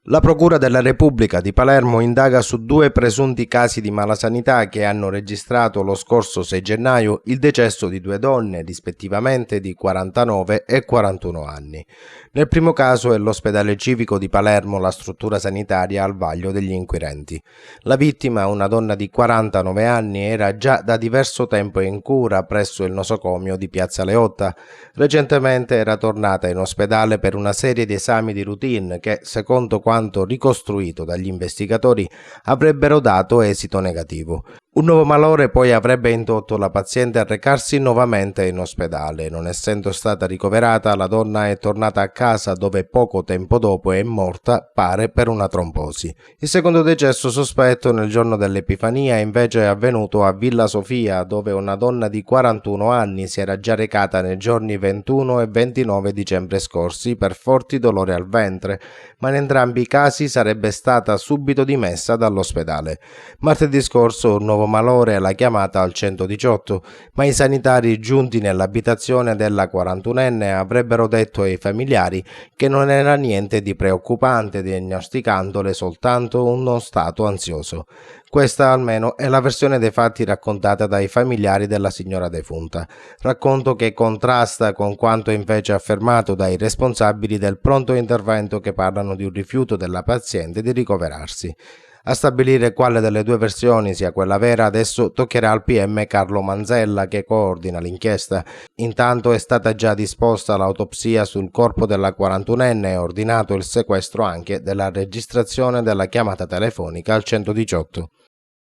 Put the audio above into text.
La Procura della Repubblica di Palermo indaga su 2 presunti casi di malasanità che hanno registrato lo scorso 6 gennaio il decesso di 2 donne, rispettivamente di 49 e 41 anni. Nel primo caso è l'ospedale civico di Palermo, la struttura sanitaria al vaglio degli inquirenti. La vittima, una donna di 49 anni, era già da diverso tempo in cura presso il nosocomio di Piazza Leotta. Recentemente era tornata in ospedale per una serie di esami di routine che, secondo quanto ricostruito dagli investigatori, avrebbero dato esito negativo. Un nuovo malore poi avrebbe indotto la paziente a recarsi nuovamente in ospedale. Non essendo stata ricoverata, la donna è tornata a casa dove poco tempo dopo è morta, pare per una trombosi. Il secondo decesso sospetto nel giorno dell'Epifania invece è avvenuto a Villa Sofia, dove una donna di 41 anni si era già recata nei giorni 21 e 29 dicembre scorsi per forti dolori al ventre, ma in entrambi i casi sarebbe stata subito dimessa dall'ospedale. Martedì scorso un nuovo malore alla chiamata al 118, ma i sanitari giunti nell'abitazione della 41enne avrebbero detto ai familiari che non era niente di preoccupante, diagnosticandole soltanto uno stato ansioso. Questa almeno è la versione dei fatti raccontata dai familiari della signora defunta, racconto che contrasta con quanto invece affermato dai responsabili del pronto intervento, che parlano di un rifiuto della paziente di ricoverarsi. A stabilire quale delle 2 versioni sia quella vera adesso toccherà al PM Carlo Manzella, che coordina l'inchiesta. Intanto è stata già disposta l'autopsia sul corpo della 41enne e ordinato il sequestro anche della registrazione della chiamata telefonica al 118.